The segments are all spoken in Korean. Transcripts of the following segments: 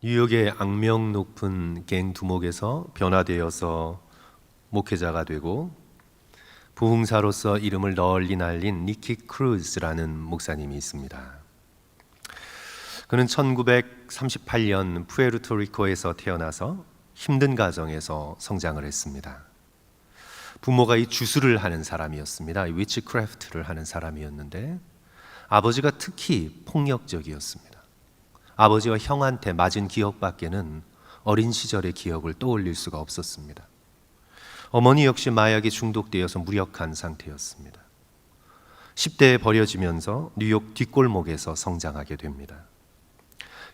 뉴욕의 악명 높은 갱 두목에서 변화되어서 목회자가 되고 부흥사로서 이름을 널리 날린 니키 크루즈라는 목사님이 있습니다. 그는 1938년 푸에르토리코에서 태어나서 힘든 가정에서 성장을 했습니다. 부모가 이 주술을 하는 사람이었습니다. 위치크래프트를 하는 사람이었는데 아버지가 특히 폭력적이었습니다. 아버지와 형한테 맞은 기억밖에는 어린 시절의 기억을 떠올릴 수가 없었습니다. 어머니 역시 마약에 중독되어서 무력한 상태였습니다. 10대에 버려지면서 뉴욕 뒷골목에서 성장하게 됩니다.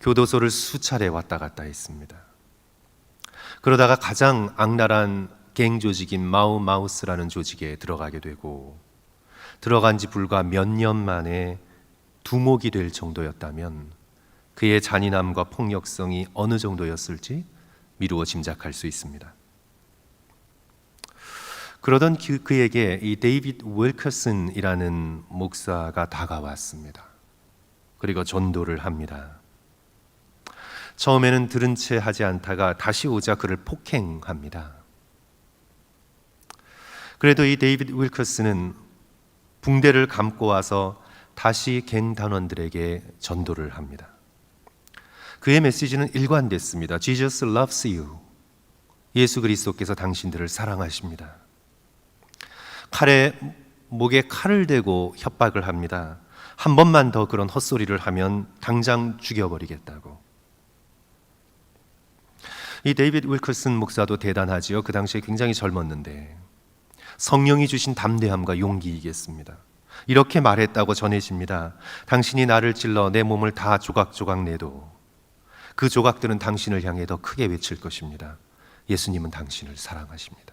교도소를 수차례 왔다 갔다 했습니다. 그러다가 가장 악랄한 갱 조직인 마우마우스라는 조직에 들어가게 되고, 들어간 지 불과 몇 년 만에 두목이 될 정도였다면 그의 잔인함과 폭력성이 어느 정도였을지 미루어 짐작할 수 있습니다. 그러던 그에게 이 데이비드 윌커슨이라는 목사가 다가왔습니다. 그리고 전도를 합니다. 처음에는 들은 채 하지 않다가 다시 오자 그를 폭행합니다. 그래도 이 데이비드 윌커슨은 붕대를 감고 와서 다시 갱 단원들에게 전도를 합니다. 그의 메시지는 일관됐습니다. Jesus loves you. 예수 그리스도께서 당신들을 사랑하십니다. 목에 칼을 대고 협박을 합니다. 한 번만 더 그런 헛소리를 하면 당장 죽여버리겠다고. 이 데이비드 윌커슨 목사도 대단하지요. 그 당시에 굉장히 젊었는데 성령이 주신 담대함과 용기이겠습니다. 이렇게 말했다고 전해집니다. 당신이 나를 찔러 내 몸을 다 조각조각 내도 그 조각들은 당신을 향해 더 크게 외칠 것입니다. 예수님은 당신을 사랑하십니다.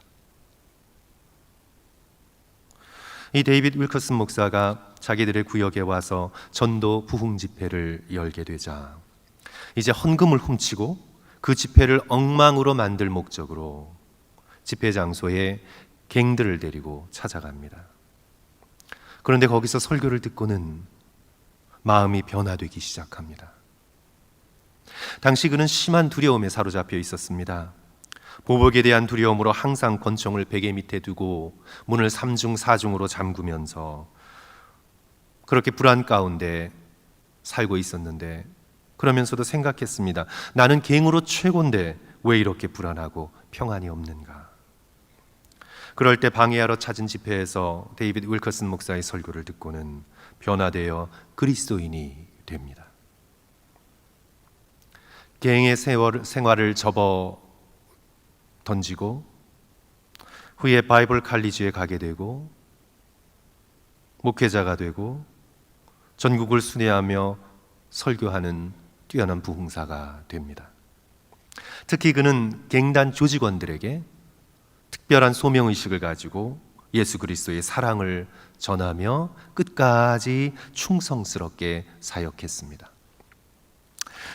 이 데이비드 윌커슨 목사가 자기들의 구역에 와서 전도 부흥 집회를 열게 되자 이제 헌금을 훔치고 그 집회를 엉망으로 만들 목적으로 집회 장소에 갱들을 데리고 찾아갑니다. 그런데 거기서 설교를 듣고는 마음이 변화되기 시작합니다. 당시 그는 심한 두려움에 사로잡혀 있었습니다. 보복에 대한 두려움으로 항상 권총을 베개 밑에 두고 문을 3중 4중으로 잠그면서 그렇게 불안 가운데 살고 있었는데, 그러면서도 생각했습니다. 나는 갱으로 최고인데 왜 이렇게 불안하고 평안이 없는가. 그럴 때 방해하러 찾은 집회에서 데이비드 윌커슨 목사의 설교를 듣고는 변화되어 그리스도인이 됩니다. 갱의 생활을 접어 던지고 후에 바이블 칼리지에 가게 되고 목회자가 되고 전국을 순회하며 설교하는 뛰어난 부흥사가 됩니다. 특히 그는 갱단 조직원들에게 특별한 소명의식을 가지고 예수 그리스도의 사랑을 전하며 끝까지 충성스럽게 사역했습니다.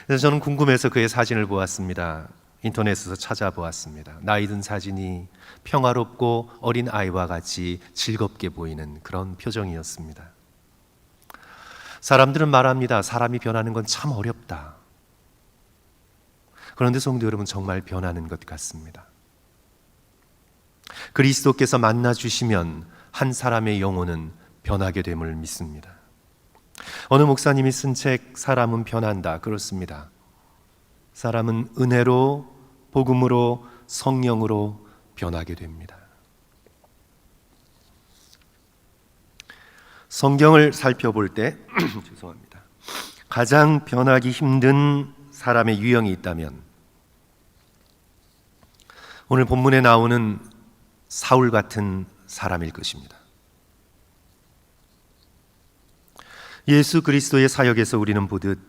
그래서 저는 궁금해서 그의 사진을 보았습니다. 인터넷에서 찾아보았습니다. 나이 든 사진이 평화롭고 어린 아이와 같이 즐겁게 보이는 그런 표정이었습니다. 사람들은 말합니다. 사람이 변하는 건 참 어렵다. 그런데 성도 여러분, 정말 변하는 것 같습니다. 그리스도께서 만나주시면 한 사람의 영혼은 변하게 됨을 믿습니다. 어느 목사님이 쓴 책 사람은 변한다, 그렇습니다. 사람은 은혜로, 복음으로, 성령으로 변하게 됩니다. 성경을 살펴볼 때 죄송합니다. 가장 변하기 힘든 사람의 유형이 있다면 오늘 본문에 나오는 사울 같은 사람일 것입니다. 예수 그리스도의 사역에서 우리는 보듯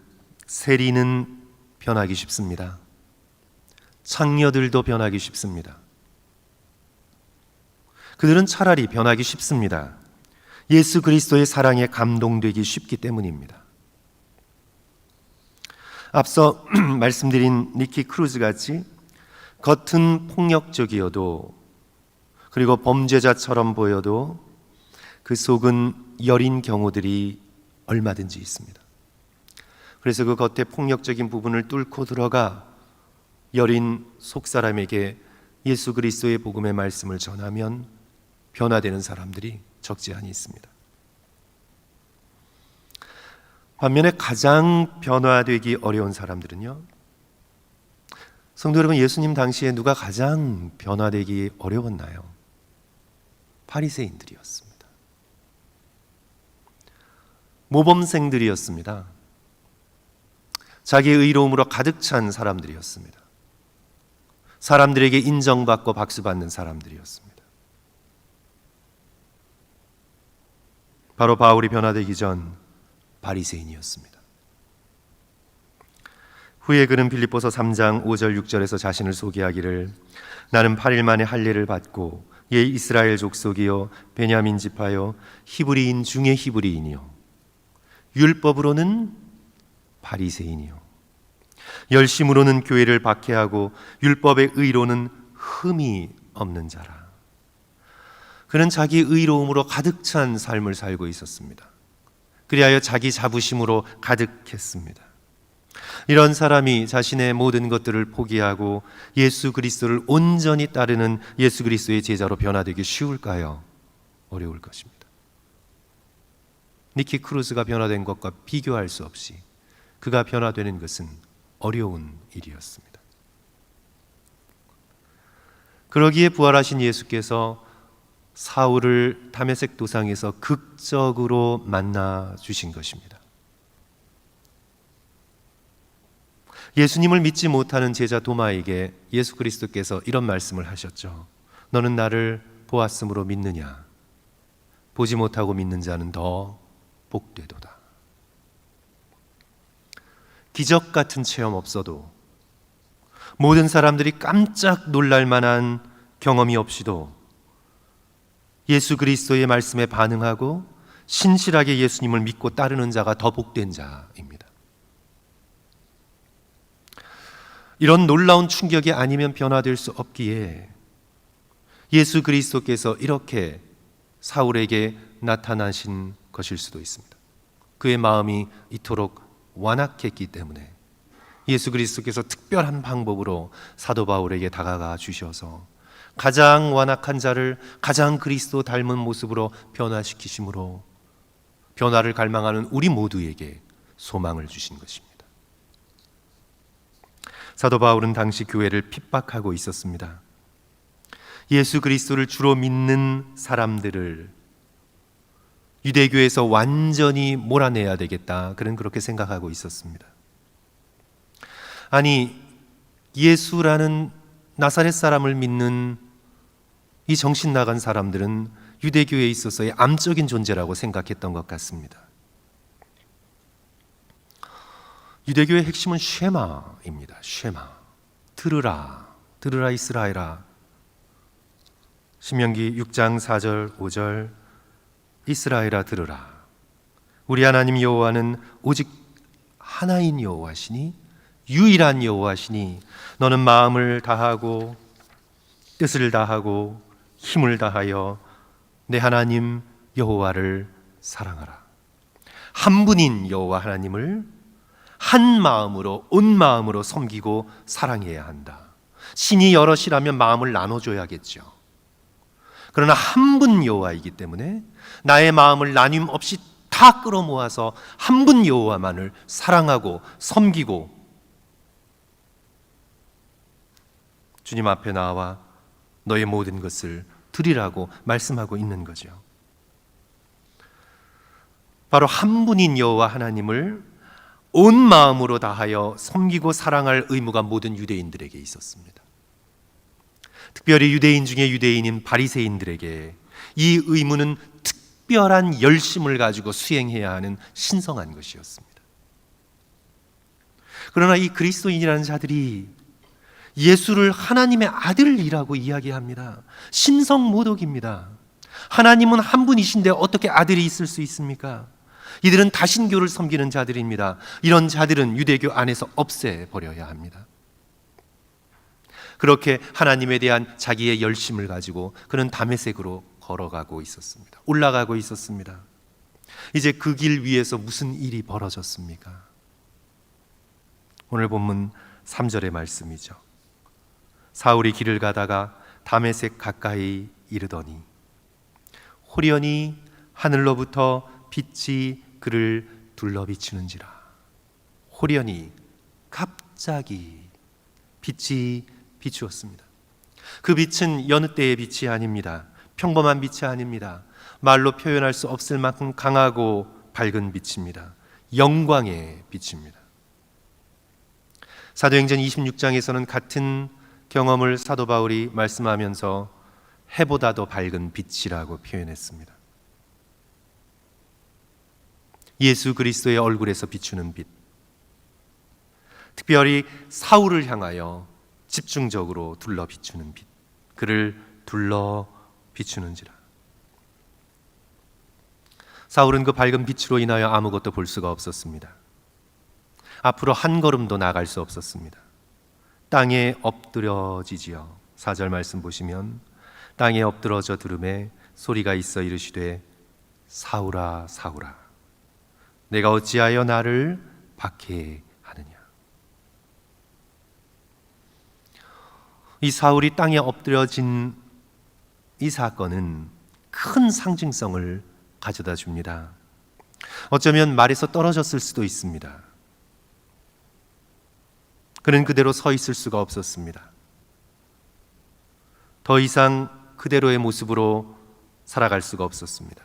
세리는 변하기 쉽습니다. 창녀들도 변하기 쉽습니다. 그들은 차라리 변하기 쉽습니다. 예수 그리스도의 사랑에 감동되기 쉽기 때문입니다. 앞서 말씀드린 니키 크루즈 같이 겉은 폭력적이어도 그리고 범죄자처럼 보여도 그 속은 여린 경우들이 얼마든지 있습니다. 그래서 그 겉에 폭력적인 부분을 뚫고 들어가 여린 속사람에게 예수 그리스도의 복음의 말씀을 전하면 변화되는 사람들이 적지 않이 있습니다. 반면에 가장 변화되기 어려운 사람들은요, 성도 여러분, 예수님 당시에 누가 가장 변화되기 어려웠나요? 바리새인들이었습니다. 모범생들이었습니다. 자기의 의로움으로 가득 찬 사람들이었습니다. 사람들에게 인정받고 박수받는 사람들이었습니다. 바로 바울이 변화되기 전 바리새인이었습니다. 후에 그는 빌립보서 3장 5절 6절에서 자신을 소개하기를, 나는 8일 만에 할례를 받고 예 이스라엘 족속이요 베냐민 지파요 히브리인 중에 히브리인이요 율법으로는 바리새인이요 열심으로는 교회를 박해하고 율법의 의로는 흠이 없는 자라. 그는 자기 의로움으로 가득 찬 삶을 살고 있었습니다. 그리하여 자기 자부심으로 가득했습니다. 이런 사람이 자신의 모든 것들을 포기하고 예수 그리스도를 온전히 따르는 예수 그리스도의 제자로 변화되기 쉬울까요? 어려울 것입니다. 니키 크루스가 변화된 것과 비교할 수 없이 그가 변화되는 것은 어려운 일이었습니다. 그러기에 부활하신 예수께서 사울을 다메섹 도상에서 극적으로 만나 주신 것입니다. 예수님을 믿지 못하는 제자 도마에게 예수 그리스도께서 이런 말씀을 하셨죠. 너는 나를 보았으므로 믿느냐? 보지 못하고 믿는 자는 더 복되도다. 기적 같은 체험 없어도, 모든 사람들이 깜짝 놀랄 만한 경험이 없이도 예수 그리스도의 말씀에 반응하고 신실하게 예수님을 믿고 따르는 자가 더 복된 자입니다. 이런 놀라운 충격이 아니면 변화될 수 없기에 예수 그리스도께서 이렇게 사울에게 나타나신 것일 수도 있습니다. 그의 마음이 이토록 완악했기 때문에 예수 그리스도께서 특별한 방법으로 사도 바울에게 다가가 주셔서 가장 완악한 자를 가장 그리스도 닮은 모습으로 변화시키심으로 변화를 갈망하는 우리 모두에게 소망을 주신 것입니다. 사도 바울은 당시 교회를 핍박하고 있었습니다. 예수 그리스도를 주로 믿는 사람들을 유대교에서 완전히 몰아내야 되겠다, 그는 그렇게 생각하고 있었습니다. 아니, 예수라는 나사렛 사람을 믿는 이 정신 나간 사람들은 유대교에 있어서의 암적인 존재라고 생각했던 것 같습니다. 유대교의 핵심은 쉐마입니다. 쉐마. 들으라, 들으라 이스라엘아. 신명기 6장 4절 5절, 이스라엘아 들으라. 우리 하나님 여호와는 오직 하나인 여호와시니, 유일한 여호와시니, 너는 마음을 다하고 뜻을 다하고 힘을 다하여 내 하나님 여호와를 사랑하라. 한 분인 여호와 하나님을 한 마음으로 온 마음으로 섬기고 사랑해야 한다. 신이 여럿이라면 마음을 나눠줘야겠죠. 그러나 한 분 여호와이기 때문에 나의 마음을 나눔 없이 다 끌어모아서 한 분 여호와만을 사랑하고 섬기고 주님 앞에 나와 너의 모든 것을 드리라고 말씀하고 있는 거죠. 바로 한 분인 여호와 하나님을 온 마음으로 다하여 섬기고 사랑할 의무가 모든 유대인들에게 있었습니다. 특별히 유대인 중에 유대인인 바리새인들에게 이 의무는 특별한 열심을 가지고 수행해야 하는 신성한 것이었습니다. 그러나 이 그리스도인이라는 자들이 예수를 하나님의 아들이라고 이야기합니다. 신성모독입니다. 하나님은 한 분이신데 어떻게 아들이 있을 수 있습니까? 이들은 다신교를 섬기는 자들입니다. 이런 자들은 유대교 안에서 없애버려야 합니다. 그렇게 하나님에 대한 자기의 열심을 가지고 그는 다메섹으로 걸어가고 있었습니다. 올라가고 있었습니다. 이제 그 길 위에서 무슨 일이 벌어졌습니까? 오늘 본문 3절의 말씀이죠. 사울이 길을 가다가 다메섹 가까이 이르더니 호련히 하늘로부터 빛이 그를 둘러비추는지라. 호련히, 갑자기 빛이 비추었습니다. 그 빛은 여느 때의 빛이 아닙니다. 평범한 빛이 아닙니다. 말로 표현할 수 없을 만큼 강하고 밝은 빛입니다. 영광의 빛입니다. 사도행전 26장에서는 같은 경험을 사도 바울이 말씀하면서 해보다도 밝은 빛이라고 표현했습니다. 예수 그리스도의 얼굴에서 비추는 빛, 특별히 사울을 향하여 집중적으로 둘러 비추는 빛, 그를 둘러 비추는지라. 사울은 그 밝은 빛으로 인하여 아무것도 볼 수가 없었습니다. 앞으로 한 걸음도 나갈 수 없었습니다. 땅에 엎드려지지요. 4절 말씀 보시면 땅에 엎드러져 들음에 소리가 있어 이르시되 사울아 사울아 내가 어찌하여 나를 박해하느냐. 이 사울이 땅에 엎드려진 이 사건은 큰 상징성을 가져다 줍니다. 어쩌면 말에서 떨어졌을 수도 있습니다. 그는 그대로 서 있을 수가 없었습니다. 더 이상 그대로의 모습으로 살아갈 수가 없었습니다.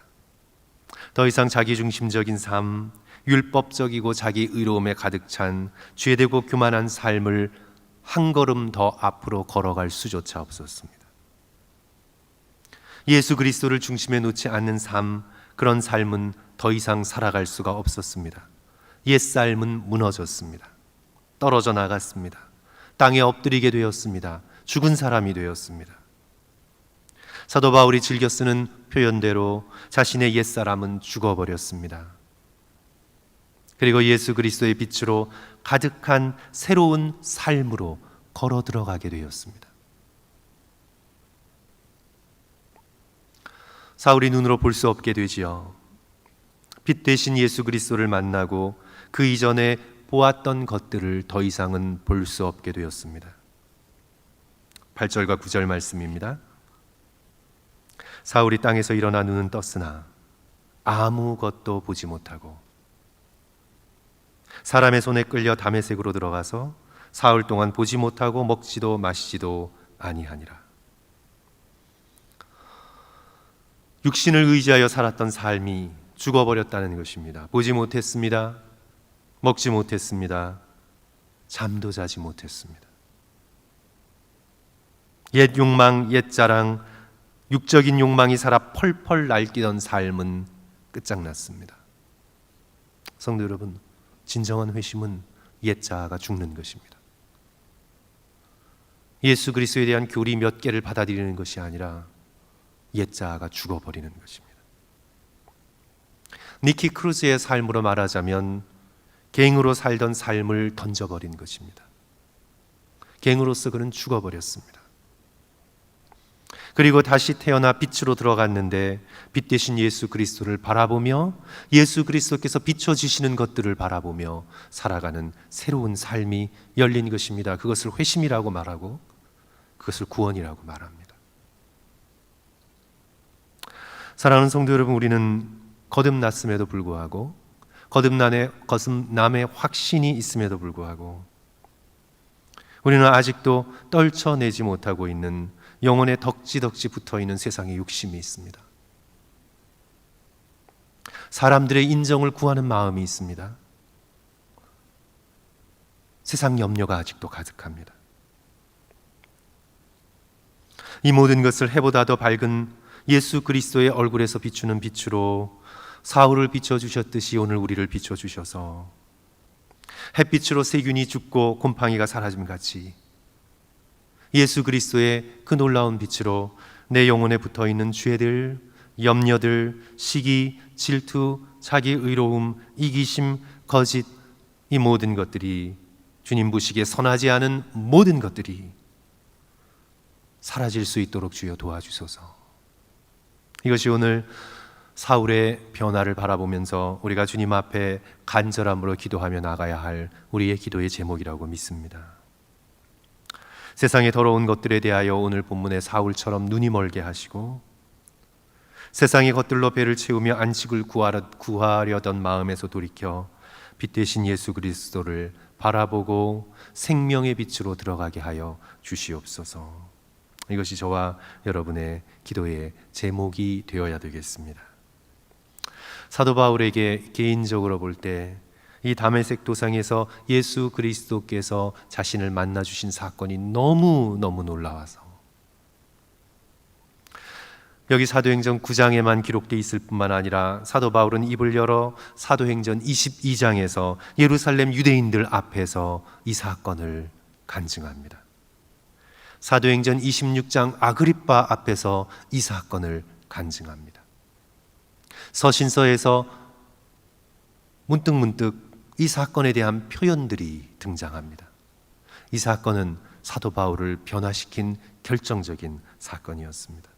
더 이상 자기중심적인 삶, 율법적이고 자기 의로움에 가득 찬 죄되고 교만한 삶을 한 걸음 더 앞으로 걸어갈 수조차 없었습니다. 예수 그리스도를 중심에 놓지 않는 삶, 그런 삶은 더 이상 살아갈 수가 없었습니다. 옛 삶은 무너졌습니다. 떨어져 나갔습니다. 땅에 엎드리게 되었습니다. 죽은 사람이 되었습니다. 사도 바울이 즐겨 쓰는 표현대로 자신의 옛사람은 죽어버렸습니다. 그리고 예수 그리스도의 빛으로 가득한 새로운 삶으로 걸어 들어가게 되었습니다. 사울이 눈으로 볼 수 없게 되지요. 빛 대신 예수 그리스도를 만나고 그 이전에 보았던 것들을 더 이상은 볼 수 없게 되었습니다. 8절과 9절 말씀입니다. 사울이 땅에서 일어나 눈은 떴으나 아무것도 보지 못하고 사람의 손에 끌려 다메섹으로 들어가서 사흘 동안 보지 못하고 먹지도 마시지도 아니하니라. 육신을 의지하여 살았던 삶이 죽어버렸다는 것입니다. 보지 못했습니다. 먹지 못했습니다. 잠도 자지 못했습니다. 옛 욕망, 옛 자랑, 육적인 욕망이 살아 펄펄 날뛰던 삶은 끝장났습니다. 성도 여러분, 진정한 회심은 옛 자아가 죽는 것입니다. 예수 그리스도에 대한 교리 몇 개를 받아들이는 것이 아니라 옛 자아가 죽어버리는 것입니다. 니키 크루즈의 삶으로 말하자면 갱으로 살던 삶을 던져버린 것입니다. 갱으로서 그는 죽어버렸습니다. 그리고 다시 태어나 빛으로 들어갔는데 빛 대신 예수 그리스도를 바라보며 예수 그리스도께서 비춰주시는 것들을 바라보며 살아가는 새로운 삶이 열린 것입니다. 그것을 회심이라고 말하고 그것을 구원이라고 말합니다. 사랑하는 성도 여러분, 우리는 거듭났음에도 불구하고 거듭남의 확신이 있음에도 불구하고 우리는 아직도 떨쳐내지 못하고 있는 영혼에 덕지덕지 붙어있는 세상의 욕심이 있습니다. 사람들의 인정을 구하는 마음이 있습니다. 세상 염려가 아직도 가득합니다. 이 모든 것을 해보다 더 밝은 예수 그리스도의 얼굴에서 비추는 빛으로 사울을 비춰주셨듯이 오늘 우리를 비춰주셔서 햇빛으로 세균이 죽고 곰팡이가 사라짐 같이 예수 그리스도의 그 놀라운 빛으로 내 영혼에 붙어있는 죄들, 염려들, 시기, 질투, 자기 의로움, 이기심, 거짓, 이 모든 것들이 주님 보시기에 선하지 않은 모든 것들이 사라질 수 있도록 주여 도와주소서. 이것이 오늘 사울의 변화를 바라보면서 우리가 주님 앞에 간절함으로 기도하며 나가야 할 우리의 기도의 제목이라고 믿습니다. 세상의 더러운 것들에 대하여 오늘 본문의 사울처럼 눈이 멀게 하시고 세상의 것들로 배를 채우며 안식을 구하려던 마음에서 돌이켜 빛 대신 예수 그리스도를 바라보고 생명의 빛으로 들어가게 하여 주시옵소서. 이것이 저와 여러분의 기도의 제목이 되어야 되겠습니다. 사도 바울에게 개인적으로 볼 때 이 다메섹 도상에서 예수 그리스도께서 자신을 만나 주신 사건이 너무너무 놀라워서 여기 사도행전 9장에만 기록되어 있을 뿐만 아니라 사도 바울은 입을 열어 사도행전 22장에서 예루살렘 유대인들 앞에서 이 사건을 간증합니다. 사도행전 26장 아그리빠 앞에서 이 사건을 간증합니다. 서신서에서 문득문득 이 사건에 대한 표현들이 등장합니다. 이 사건은 사도 바울을 변화시킨 결정적인 사건이었습니다.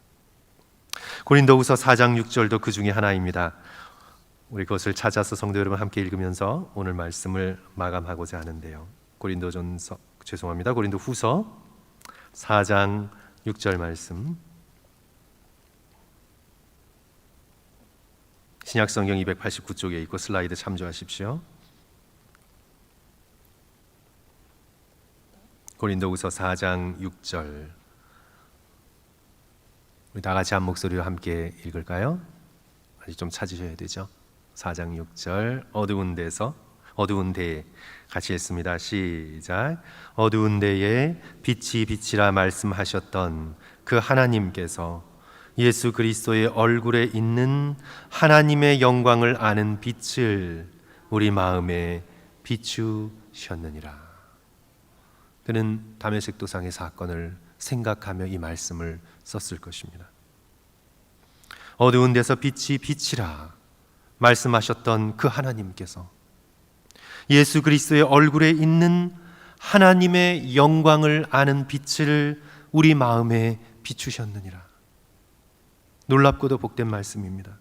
고린도후서 4장 6절도 그 중에 하나입니다. 우리 그것을 찾아서 성도 여러분 함께 읽으면서 오늘 말씀을 마감하고자 하는데요. 고린도후서 4장 6절 말씀, 신약성경 289쪽에 있고 슬라이드 참조하십시오. 고린도후서 4장 6절, 우리 다 같이 한 목소리로 함께 읽을까요? 아직 좀 찾으셔야 되죠. 4장 6절, 어두운 데에 같이 했습니다. 시작. 어두운 데에 빛이 빛이라 말씀하셨던 그 하나님께서 예수 그리스도의 얼굴에 있는 하나님의 영광을 아는 빛을 우리 마음에 비추셨느니라. 그는 다메섹 도상의 사건을 생각하며 이 말씀을 썼을 것입니다. 어두운 데서 빛이 빛이라 말씀하셨던 그 하나님께서 예수 그리스도의 얼굴에 있는 하나님의 영광을 아는 빛을 우리 마음에 비추셨느니라. 놀랍고도 복된 말씀입니다.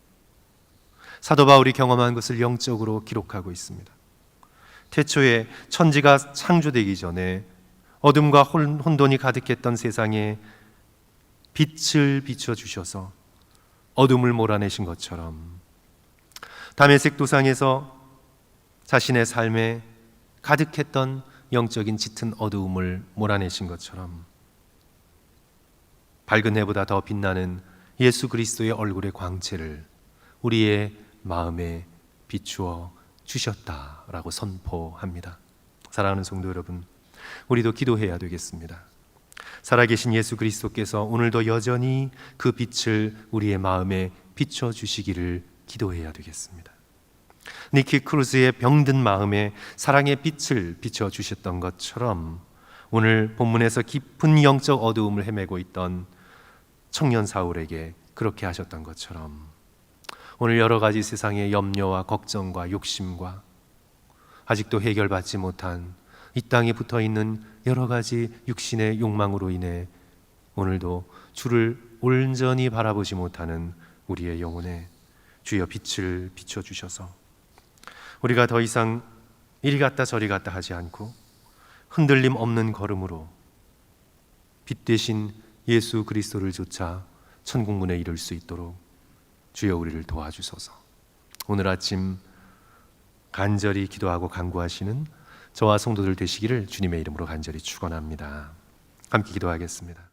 사도 바울이 경험한 것을 영적으로 기록하고 있습니다. 태초에 천지가 창조되기 전에 어둠과 혼돈이 가득했던 세상에 빛을 비춰주셔서 어둠을 몰아내신 것처럼 다메섹 도상에서 자신의 삶에 가득했던 영적인 짙은 어두움을 몰아내신 것처럼 밝은 해보다 더 빛나는 예수 그리스도의 얼굴의 광채를 우리의 마음에 비추어 주셨다라고 선포합니다. 사랑하는 성도 여러분, 우리도 기도해야 되겠습니다. 살아계신 예수 그리스도께서 오늘도 여전히 그 빛을 우리의 마음에 비춰주시기를 기도해야 되겠습니다. 니키 크루즈의 병든 마음에 사랑의 빛을 비춰주셨던 것처럼 오늘 본문에서 깊은 영적 어두움을 헤매고 있던 청년 사울에게 그렇게 하셨던 것처럼 오늘 여러 가지 세상의 염려와 걱정과 욕심과 아직도 해결받지 못한 이 땅에 붙어있는 여러 가지 육신의 욕망으로 인해 오늘도 주를 온전히 바라보지 못하는 우리의 영혼에 주여 빛을 비춰주셔서 우리가 더 이상 이리 갔다 저리 갔다 하지 않고 흔들림 없는 걸음으로 빛 대신 예수 그리스도를 좇아 천국문에 이를 수 있도록 주여 우리를 도와주소서. 오늘 아침 간절히 기도하고 간구하시는 저와 성도들 되시기를 주님의 이름으로 간절히 축원합니다. 함께 기도하겠습니다.